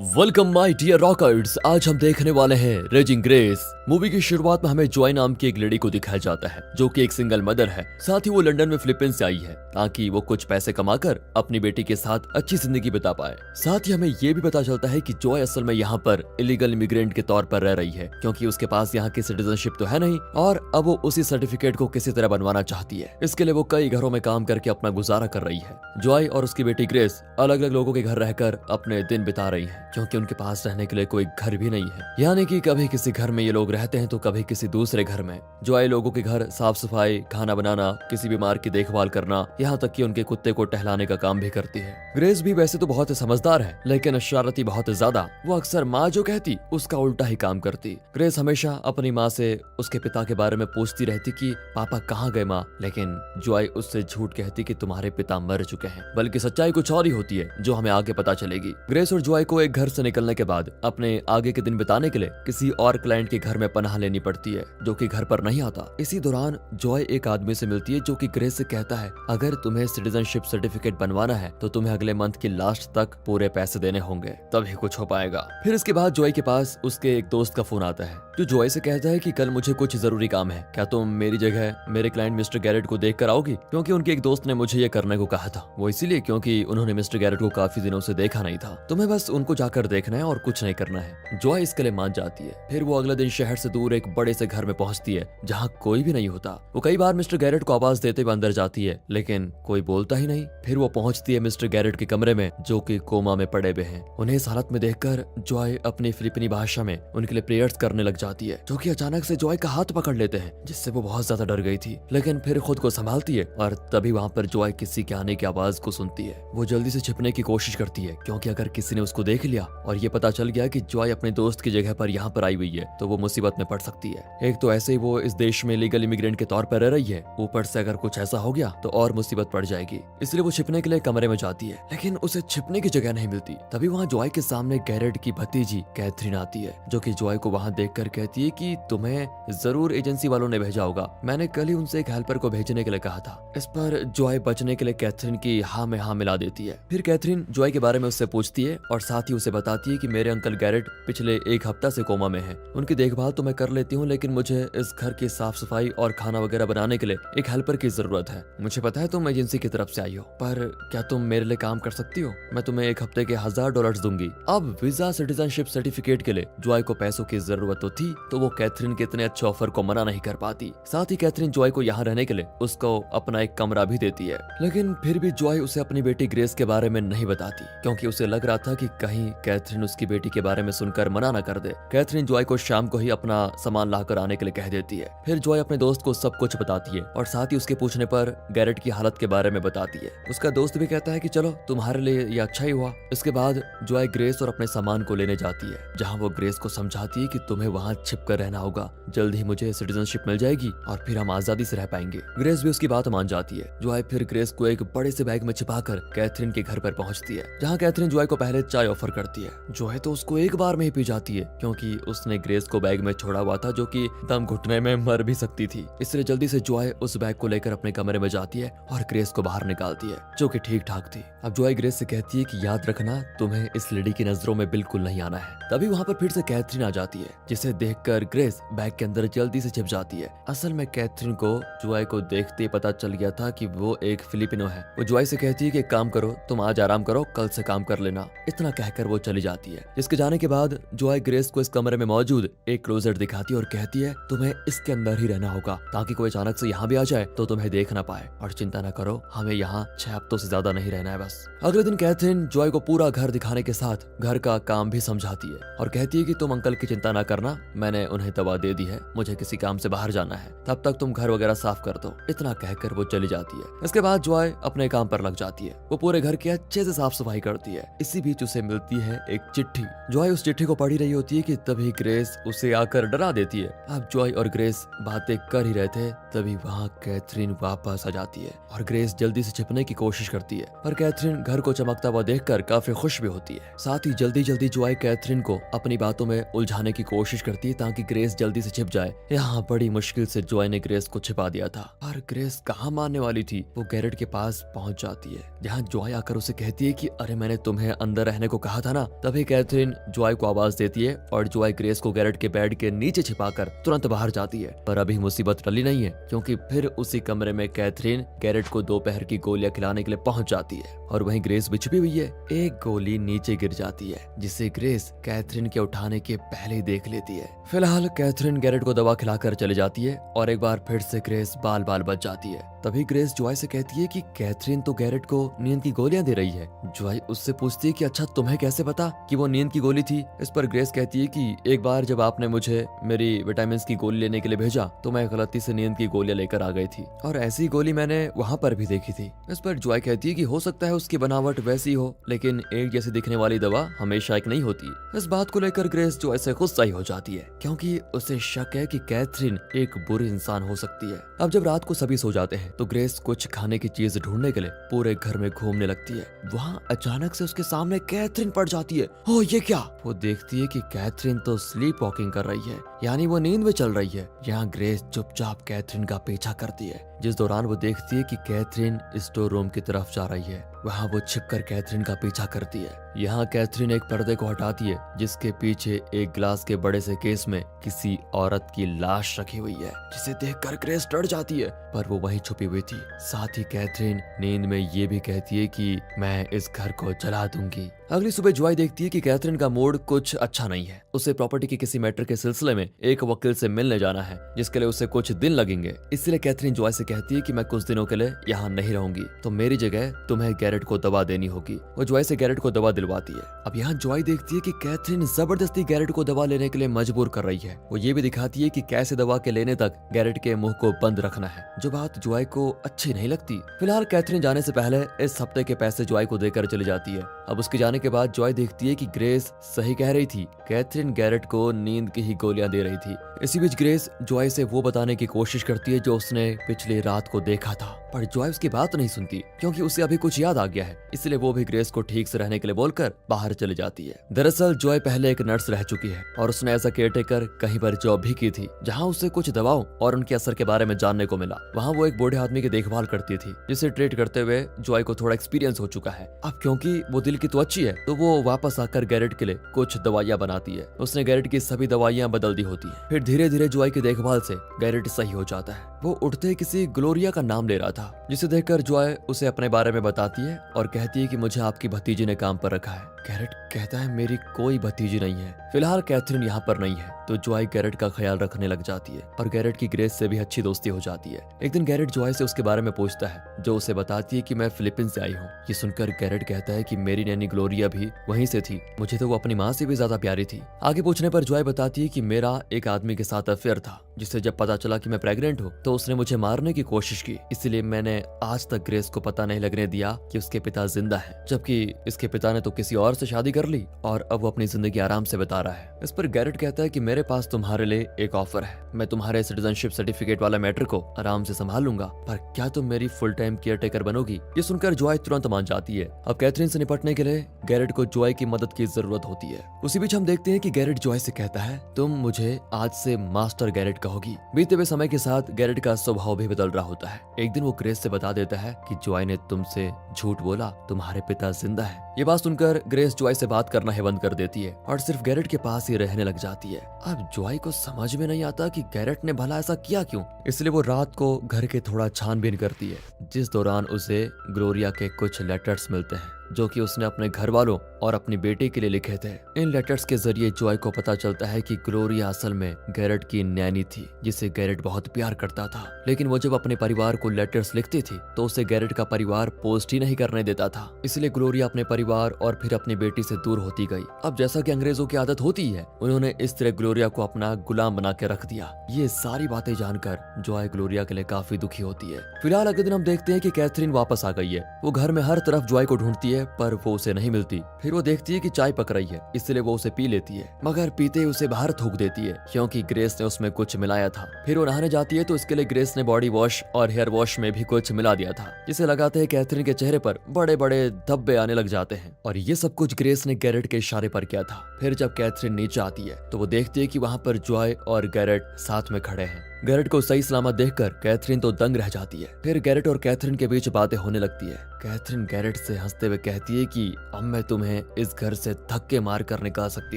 Welcome my dear rockers. आज हम देखने वाले हैं रेजिंग ग्रेस। मूवी की शुरुआत में हमें जॉय नाम की एक लेडी को दिखाया जाता है जो कि एक सिंगल मदर है। साथ ही वो लंदन में फिलीपींस से आई है ताकि वो कुछ पैसे कमाकर अपनी बेटी के साथ अच्छी जिंदगी बिता पाए। साथ ही हमें ये भी पता चलता है कि जॉय असल में यहाँ पर इलीगल इमिग्रेंट के तौर पर रह रही है क्योंकि उसके पास यहाँ की सिटीजनशिप तो है नहीं और अब वो उसी सर्टिफिकेट को किसी तरह बनवाना चाहती है। इसके लिए वो कई घरों में काम करके अपना गुजारा कर रही है। जॉय और उसकी बेटी ग्रेस अलग अलग लोगों के घर रहकर अपने दिन बिता रही है क्योंकि उनके पास रहने के लिए कोई घर भी नहीं है। यानी कि कभी किसी घर में ये लोग रहते हैं तो कभी किसी दूसरे घर में। जॉय लोगों के घर साफ सफाई, खाना बनाना, किसी बीमार की देखभाल करना, यहाँ तक कि उनके कुत्ते को टहलाने का काम भी करती है। ग्रेस भी वैसे तो बहुत समझदार है लेकिन शरारती बहुत ज्यादा। वो अक्सर माँ जो कहती उसका उल्टा ही काम करती। ग्रेस हमेशा अपनी माँ से उसके पिता के बारे में पूछती रहती कि पापा कहाँ गए माँ, लेकिन जॉय उससे झूठ कहती कि तुम्हारे पिता मर चुके हैं। बल्कि सच्चाई कुछ और ही होती है जो हमें आगे पता चलेगी। ग्रेस और जॉय को एक घर से निकलने के बाद अपने आगे के दिन बिताने के लिए किसी और क्लाइंट के घर में पनाह लेनी पड़ती है जो कि घर पर नहीं आता। इसी दौरान जॉय एक आदमी से मिलती है जो कि ग्रेस से कहता है अगर तुम्हें सिटीजनशिप सर्टिफिकेट बनवाना है तो तुम्हें अगले मंथ की लास्ट तक पूरे पैसे देने होंगे तभी कुछ हो पाएगा। फिर इसके बाद जॉय के पास उसके एक दोस्त का फोन आता है जो जॉय से कहता है कि कल मुझे कुछ जरूरी काम है, क्या तुम मेरी जगह मेरे क्लाइंट मिस्टर गैरेट को देख कर आओगी? क्योंकि उनके एक दोस्त ने मुझे ये करने को कहा था। वो इसीलिए क्योंकि उन्होंने मिस्टर गैरेट को काफी दिनों से देखा नहीं था। तुम्हें बस उनको जाकर देखना है और कुछ नहीं करना है। जॉय इसके लिए मान जाती है। फिर वो अगले दिन शहर से दूर एक बड़े से घर में पहुंचती है जहाँ कोई भी नहीं होता। वो कई बार मिस्टर गैरेट को आवाज देते हुए अंदर जाती है लेकिन कोई बोलता ही नहीं। फिर वो पहुंचती है मिस्टर गैरेट के कमरे में जो कि कोमा में पड़े हुए हैं। उन्हें इस हालत में देखकर जॉय अपनी फिलिपीनी भाषा में उनके लिए प्रेयर्स करने लग जाती है जो कि अचानक से जॉय का हाथ पकड़ लेते हैं जिससे वो बहुत ज्यादा डर गई थी। लेकिन फिर खुद को संभालती है और तभी वहाँ पर जॉय किसी के आने की आवाज को सुनती है। वो जल्दी से छिपने की कोशिश करती है क्योंकि अगर किसी ने उसको देख लिया और ये पता चल गया कि जॉय अपने दोस्त की जगह पर यहाँ पर आई हुई है तो वो मुसीबत में पड़ सकती है। एक तो ऐसे ही वो इस देश में लीगल इमिग्रेंट के तौर पर रह रही है, ऊपर से अगर कुछ ऐसा हो गया तो और मुसीबत पड़ जाएगी। इसलिए वो छिपने के लिए कमरे में जाती है लेकिन उसे छिपने की जगह नहीं मिलती। तभी वहाँ जॉय के सामने गैरेट की भतीजी कैथरीन आती है जो कि जॉय को वहाँ देखकर कहती है कि तुम्हें जरूर एजेंसी वालों ने भेजा होगा, मैंने कल ही उनसे एक हेल्पर को भेजने के लिए कहा था। इस पर जॉय बचने के लिए कैथरीन की हाँ में हाँ मिला देती है। फिर कैथरीन जॉय के बारे में उससे पूछती है और साथ ही उसे बताती है कि मेरे अंकल गैरेट पिछले एक हफ्ता से कोमा में है। उनकी देखभाल तो मैं कर लेती हूँ लेकिन मुझे इस घर की साफ सफाई और खाना वगैरह बनाने के लिए एक हेल्पर की जरूरत है। मुझे पता है तुम एजेंसी की तरफ से आई हो, पर क्या तुम मेरे लिए काम कर सकती हो? मैं तुम्हें एक हफ्ते के $1000 दूंगी। अब वीजा सिटीजनशिप सर्टिफिकेट के लिए जॉय को पैसों की जरूरत तो थी तो वो कैथरीन के इतने अच्छे ऑफर को मना नहीं कर पाती। साथ ही कैथरीन जॉय को यहाँ रहने के लिए उसको अपना एक कमरा भी देती है। लेकिन फिर भी जॉय उसे अपनी बेटी ग्रेस के बारे में नहीं बताती क्योंकि उसे लग रहा था कि कहीं कैथरीन उसकी बेटी के बारे में सुनकर मना न कर दे। कैथरीन जॉय को शाम को ही अपना सामान लाकर आने के लिए कह देती है। फिर जॉय अपने दोस्त को सब कुछ बताती है और साथ ही उसके पूछने पर गैरेट की हालत के बारे में बताती है। उसका दोस्त भी कहता है कि चलो तुम्हारे लिए ये अच्छा ही हुआ। इसके बाद जॉय ग्रेस और अपने सामान को लेने जाती है जहाँ वो ग्रेस को समझाती है कि तुम्हें वहाँ छिप कर रहना होगा, जल्द ही मुझे सिटीजनशिप मिल जाएगी और फिर हम आजादी से रह पाएंगे। ग्रेस भी उसकी बात मान जाती है। जॉय फिर ग्रेस को एक बड़े से बैग में छिपाकर कैथरीन के घर पर पहुंचती है जहाँ कैथरीन जॉय को पहले चाय ऑफर करती है। जॉय तो उसको एक बार में ही पी जाती है क्योंकि उसने ग्रेस को बैग में छोड़ा हुआ था जो कि दम घुटने में मर भी सकती थी। इसलिए जल्दी से जॉय उस बैग को लेकर अपने कमरे में जाती है और ग्रेस को बाहर निकालती है जो कि ठीक ठाक थी। अब जॉय ग्रेस से कहती है कि याद रखना तुम्हें इस लेडी की नजरों में बिल्कुल नहीं आना है। तभी वहाँ पर फिर से कैथरीन आ जाती है जिसे देखकर ग्रेस बैग के अंदर जल्दी से छिप जाती है। असल में कैथरीन को जॉय को देखते पता चल गया था कि वो एक फिलिपिनो है। वो जॉय से कहती है कि एक काम करो, तुम आज आराम करो, कल से काम कर लेना। इतना कहकर वो चली जाती है। इसके जाने के बाद जॉय ग्रेस को इस कमरे में मौजूद एक क्लोजेट दिखाती है और कहती है तुम्हें इसके अंदर ही रहना होगा ताकि कोई अचानक से यहाँ भी आ जाए तो तुम्हें देख ना पाए। और चिंता ना करो, हमें यहाँ 6 हफ्तों से ज्यादा नहीं रहना है बस। अगले दिन कैथरीन जॉय को पूरा घर दिखाने के साथ घर का काम भी समझाती है और कहती है कि तुम अंकल की चिंता ना करना, मैंने उन्हें दवा दे दी है, मुझे किसी काम से बाहर जाना है, तब तक तुम घर वगैरह साफ कर दो। इतना कहकर वो चली जाती है। इसके बाद जॉय अपने काम पर लग जाती है। वो पूरे घर की अच्छे से साफ सफाई करती है। इसी बीच उसे मिलती है एक चिट्ठी। जॉय उस चिट्ठी को पढ़ ही रही होती है कि तभी ग्रेस उसे आकर डरा देती है। अब जॉय और ग्रेस बातें कर ही रहे थे तभी वहाँ कैथरीन वापस आ जाती है और ग्रेस जल्दी से छिपने की कोशिश करती है पर कैथरीन घर को चमकता हुआ देखकर काफी खुश भी होती है। साथ ही जल्दी जल्दी जॉय कैथरीन को अपनी बातों में उलझाने की कोशिश करती है ताकि ग्रेस जल्दी से छिप जाए। यहाँ बड़ी मुश्किल से जॉय ने ग्रेस को छिपा दिया था पर ग्रेस कहाँ मानने वाली थी। वो गैरेट के पास पहुंच जाती है जहाँ जॉय आकर उसे कहती है कि अरे मैंने तुम्हें अंदर रहने को कहा था था ना, तभी कैथरीन जॉय को आवाज देती है और जॉय ग्रेस को गैरेट के बेड के नीचे छिपाकर तुरंत बाहर जाती है। पर अभी मुसीबत टली नहीं है, क्योंकि फिर उसी कमरे में कैथरीन गैरेट को दोपहर की गोलियां खिलाने के लिए पहुंच जाती है और वहीं ग्रेस भी छुपी हुई है। एक गोली नीचे गिर जाती है, जिसे ग्रेस कैथरीन के उठाने के पहले ही देख लेती है। फिलहाल कैथरीन गैरेट को दवा खिलाकर चली जाती है और एक बार फिर से ग्रेस बाल बाल बच जाती है। तभी ग्रेस जॉय से कहती है कि कैथरीन तो गैरेट को नींद की गोलियां दे रही है। जॉय उससे पूछती है कि अच्छा तुम्हें कैसे पता कि वो नींद की गोली थी। इस पर ग्रेस कहती है कि एक बार जब आपने मुझे मेरी विटामिन की गोली लेने के लिए भेजा तो मैं गलती से नींद की गोलियां लेकर आ गई थी और ऐसी गोली मैंने वहाँ पर भी देखी थी। इस पर जॉय कहती है कि हो सकता है उसकी बनावट वैसी हो, लेकिन एक जैसी दिखने वाली दवा हमेशा एक नहीं होती। इस बात को लेकर ग्रेस जॉय से गुस्सा ही हो जाती है, क्योंकि उसे शक है कि कैथरीन एक बुरी इंसान हो सकती है। अब जब रात को सभी सो जाते हैं तो ग्रेस कुछ खाने की चीज ढूंढने के लिए पूरे घर में घूमने लगती है। वहाँ अचानक से उसके सामने कैथरीन पड़ जाती है। ओ ये क्या? वो देखती है कि कैथरीन तो स्लीप वॉकिंग कर रही है, यानी वो नींद में चल रही है। यहाँ ग्रेस चुपचाप कैथरीन का पीछा करती है, जिस दौरान वो देखती है कि कैथरीन स्टोर रूम की तरफ जा रही है। वहाँ वो छिपकर कैथरीन का पीछा करती है। यहाँ कैथरीन एक पर्दे को हटाती है, जिसके पीछे एक ग्लास के बड़े से केस में किसी औरत की लाश रखी हुई है, जिसे देखकर ग्रेस डर जाती है, पर वो वहीं छुपी हुई थी। साथ ही कैथरीन नींद में ये भी कहती है कि मैं इस घर को जला दूंगी। अगली सुबह जॉय देखती है कि कैथरीन का मूड कुछ अच्छा नहीं है। उसे प्रॉपर्टी के किसी मैटर के सिलसिले में एक वकील से मिलने जाना है, जिसके लिए उसे कुछ दिन लगेंगे। इसलिए कैथरीन जॉय से कहती है कि मैं कुछ दिनों के लिए यहाँ नहीं रहूंगी, तो मेरी जगह तुम्हें गैरेट को दवा देनी होगी। वो जॉय से गैरेट को दवा दिलवाती है। अब यहाँ जॉय देखती है कि कैथरीन जबरदस्ती गैरेट को दवा लेने के लिए मजबूर कर रही है। वो ये भी दिखाती है कि कैसे दवा के लेने तक गैरेट के मुंह को बंद रखना है, जो बात जॉय को अच्छी नहीं लगती। फिलहाल कैथरीन जाने से पहले इस हफ्ते के पैसे जॉय को देकर चली जाती है। अब उसके जाने के बाद जॉय देखती है कि ग्रेस सही कह रही थी, कैथरीन गैरेट को नींद की ही गोलियां दे रही थी। इसी बीच ग्रेस जॉय से वो बताने की कोशिश करती है जो उसने पिछली रात को देखा था, पर जॉय उसकी बात नहीं सुनती, क्योंकि उसे अभी कुछ याद आ गया है। इसलिए वो भी ग्रेस को ठीक से रहने के लिए बोलकर बाहर चली जाती है। दरअसल जॉय पहले एक नर्स रह चुकी है और उसने एज अ केयरटेकर कहीं पर जॉब भी की थी, जहाँ उसे कुछ दवाओं और उनके असर के बारे में जानने को मिला। वहाँ वो एक बूढ़े आदमी की देखभाल करती थी, जिसे ट्रीट करते हुए जॉय को थोड़ा एक्सपीरियंस हो चुका है। अब क्योंकि वो दिल की तो अच्छी है, तो वो वापस आकर गैरेट के लिए कुछ दवाइयाँ बनाती है। उसने गैरेट की सभी दवाइयाँ बदल दी होती है। फिर धीरे धीरे जॉय की देखभाल से गैरेट सही हो जाता है। वो उठते किसी ग्लोरिया का नाम ले रहा था, जिसे देखकर जॉय उसे अपने बारे में बताती है और कहती है कि मुझे आपकी भतीजी ने काम पर रखा है। गैरेट कहता है मेरी कोई भतीजी नहीं है। फिलहाल कैथरीन यहाँ पर नहीं है, तो जॉय गैरेट का ख्याल रखने लग जाती है और गैरेट की ग्रेस से भी अच्छी दोस्ती हो जाती है। एक दिन गैरेट जॉय से उसके बारे में पूछता है, जो उसे बताती है कि मैं फिलीपींस से आई हूँ। ये सुनकर गैरेट कहता है कि मेरी नैनी ग्लोरिया भी वहीं से थी, मुझे तो वो अपनी माँ से भी ज्यादा प्यारी थी। आगे पूछने पर जॉय बताती है कि मेरा एक आदमी के साथ अफेयर था, जिसे जब पता चला कि मैं प्रेग्नेंट हूँ तो उसने मुझे मारने की कोशिश की। इसलिए मैंने आज तक ग्रेस को पता नहीं लगने दिया कि उसके पिता जिंदा है, जबकि इसके पिता ने तो किसी और से शादी कर ली और अब वो अपनी जिंदगी आराम से बिता रहा है। इस पर गैरेट कहता है कि मेरे पास तुम्हारे लिए एक ऑफर है, मैं तुम्हारे सिटीजनशिप सर्टिफिकेट वाला मैटर को आराम से संभाल लूंगा, पर क्या तुम मेरी फुल टाइम केयर टेकर बनोगी? ये सुनकर जॉय तुरंत मान जाती है। अब कैथरीन से निपटने के लिए गैरेट को जॉय की मदद की जरूरत होती है। उसी बीच हम देखते हैं कि गैरेट जॉय से कहता है, तुम मुझे आज से मास्टर गैरेट कहोगी। बीते हुए समय के साथ गैरेट का स्वभाव भी बदल रहा होता है। एक दिन वो ग्रेस से बता देता है कि जॉय ने तुमसे झूठ बोला, तुम्हारे पिता जिंदा है। ये बात सुनकर ग्रेस जॉय से बात करना ही बंद कर देती है और सिर्फ गैरेट के पास ही रहने लग जाती है। अब जॉय को समझ में नहीं आता कि गैरेट ने भला ऐसा किया क्यों, इसलिए वो रात को घर के थोड़ा छानबीन करती है, जिस दौरान उसे ग्लोरिया के कुछ लेटर्स मिलते हैं जो कि उसने अपने घर वालों और अपनी बेटी के लिए लिखे थे। इन लेटर्स के जरिए जॉय को पता चलता है कि ग्लोरिया असल में गैरेट की नैनी थी, जिसे गैरेट बहुत प्यार करता था। लेकिन वो जब अपने परिवार को लेटर्स लिखती थी तो उसे गैरेट का परिवार पोस्ट ही नहीं करने देता था। इसलिए ग्लोरिया अपने परिवार और फिर अपनी बेटी से दूर होती गई। अब जैसा कि अंग्रेजों की आदत होती है, उन्होंने इस तरह ग्लोरिया को अपना गुलाम बना के रख दिया। ये सारी बातें जानकर जॉय ग्लोरिया के लिए काफी दुखी होती है। फिलहाल अगले दिन हम देखते हैं कि कैथरीन वापस आ गई है। वो घर में हर तरफ जॉय को ढूंढती है, पर वो उसे नहीं मिलती। फिर वो देखती है कि चाय पक रही है, इसलिए वो उसे पी लेती है, मगर पीते ही उसे बाहर थूक देती है, क्योंकि ग्रेस ने उसमें कुछ मिलाया था। फिर वो नहाने जाती है तो इसके लिए ग्रेस ने बॉडी वॉश और हेयर वॉश में भी कुछ मिला दिया था, जिसे लगाते ही कैथरीन के चेहरे पर बड़े बड़े धब्बे आने लग जाते हैं। और ये सब कुछ ग्रेस ने गैरेट के इशारे पर किया था। फिर जब कैथरीन नीचे आती है तो वो देखती है कि वहाँ पर जॉय और गैरेट साथ में खड़े हैं। गैरेट को सही सलामत देखकर कैथरीन तो दंग रह जाती है। फिर गैरेट और कैथरीन के बीच बातें होने लगती है। कैथरीन गैरेट से हंसते हुए कहती है कि अब मैं तुम्हें इस घर से धक्के मार कर निकाल सकती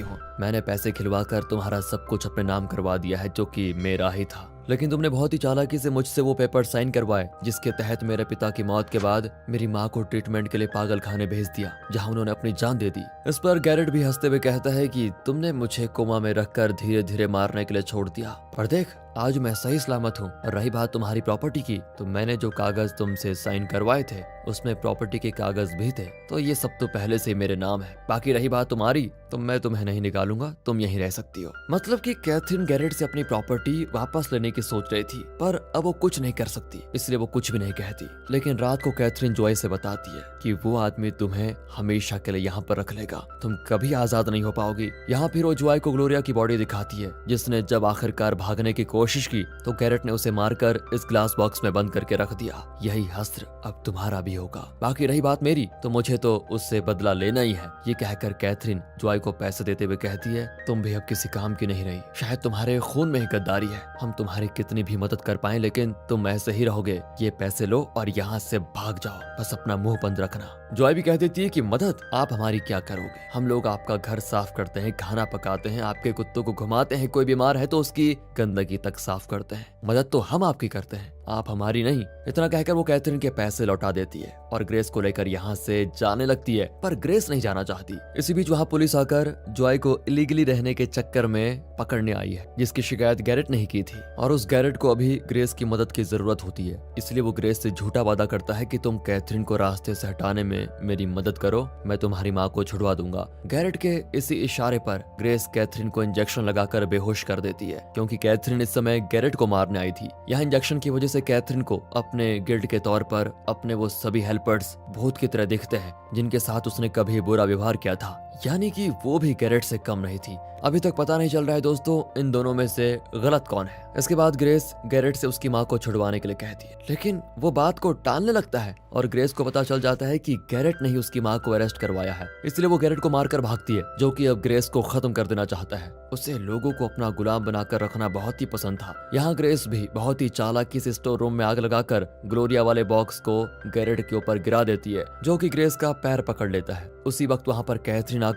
हूँ। मैंने पैसे खिलवा कर तुम्हारा सब कुछ अपने नाम करवा दिया है, जो कि मेरा ही था, लेकिन तुमने बहुत ही चालाकी से मुझसे वो पेपर साइन करवाए जिसके तहत मेरे पिता की मौत के बाद मेरी माँ को ट्रीटमेंट के लिए पागल खाने भेज दिया, जहाँ उन्होंने अपनी जान दे दी। इस पर गैरेट भी हंसते हुए कहता है कि तुमने मुझे कोमा में रखकर धीरे धीरे मारने के लिए छोड़ दिया, पर देख आज मैं सही सलामत हूँ। और रही बात तुम्हारी प्रॉपर्टी की, तो मैंने जो कागज तुमसे साइन करवाए थे उसमें प्रॉपर्टी के कागज भी थे, तो ये सब तो पहले से मेरे नाम है। बाकी रही बात तुम्हारी, तो मैं तुम्हें नहीं निकालूंगा, तुम यहीं रह सकती हो। मतलब कि कैथरीन गैरेट से अपनी प्रॉपर्टी वापस लेने की सोच रही थी, पर अब वो कुछ नहीं कर सकती, इसलिए वो कुछ भी नहीं कहती। लेकिन रात को कैथरीन जॉय से बताती है कि वो आदमी तुम्हें हमेशा के लिए यहाँ पर रख लेगा, तुम कभी आजाद नहीं हो पाओगी। यहाँ फिर वो जॉय को ग्लोरिया की बॉडी दिखाती है, जिसने जब आखिरकार भागने की कोशिश की तो गैरेट ने उसे मारकर इस ग्लास बॉक्स में बंद करके रख दिया। यही अस्त्र अब तुम्हारा भी होगा। बाकी रही बात मेरी, तो मुझे तो उससे बदला लेना ही है। ये कहकर कैथरीन जॉय को पैसे देते हुए कहती है, तुम भी अब किसी काम की नहीं रही, शायद तुम्हारे खून में ही गद्दारी है। हम तुम्हारी कितनी भी मदद कर पाए, लेकिन तुम ऐसे ही रहोगे। ये पैसे लो और यहाँ से भाग जाओ, बस अपना मुंह बंद रखना। जॉय भी कह देती है कि मदद आप हमारी क्या करोगे, हम लोग आपका घर साफ करते हैं, खाना पकाते हैं, आपके कुत्तों को घुमाते हैं, कोई बीमार है तो उसकी गंदगी तक साफ करते हैं। मदद तो हम आपकी करते हैं, आप हमारी नहीं। इतना कहकर वो कैथरीन के पैसे लौटा देती है और ग्रेस को लेकर यहाँ से जाने लगती है, पर ग्रेस नहीं जाना चाहती। इसी बीच वहाँ पुलिस आकर जॉय को इलीगली रहने के चक्कर में पकड़ने आई है, जिसकी शिकायत गैरेट ने ही की थी। और उस गैरेट को अभी ग्रेस की मदद की जरूरत होती है, इसलिए वो ग्रेस से झूठा वादा करता है कि तुम कैथरीन को रास्ते से हटाने में मेरी मदद करो, मैं तुम्हारी माँ को छुड़वा दूंगा। गैरेट के इसी इशारे पर ग्रेस कैथरीन को इंजेक्शन लगाकर बेहोश कर देती है, क्योंकि कैथरीन इस समय गैरेट को मारने आई थी। यहाँ इंजेक्शन की वजह से कैथरीन को अपने गिल्ड के तौर पर अपने वो सभी हेल्पर्स भूत की तरह दिखते हैं, जिनके साथ उसने कभी बुरा व्यवहार किया था, यानी कि वो भी गैरेट से कम नहीं थी। अभी तक पता नहीं चल रहा है दोस्तों इन दोनों में से गलत कौन है। इसके बाद ग्रेस गैरेट से उसकी माँ को छुड़वाने के लिए कहती है, लेकिन वो बात को टालने लगता है और ग्रेस को पता चल जाता है कि गैरेट ने ही उसकी माँ को अरेस्ट करवाया है, इसलिए वो गैरेट को मारकर भागती है, जो कि अब ग्रेस को खत्म कर देना चाहता है। उसे लोगों को अपना गुलाम बनाकर रखना बहुत ही पसंद था। यहाँ ग्रेस भी बहुत ही चालाकी से स्टोर रूम में आग लगाकर ग्लोरिया वाले बॉक्स को गैरेट के ऊपर गिरा देती है, जो कि ग्रेस का पैर पकड़ लेता है। उसी वक्त वहाँ पर कैथरीन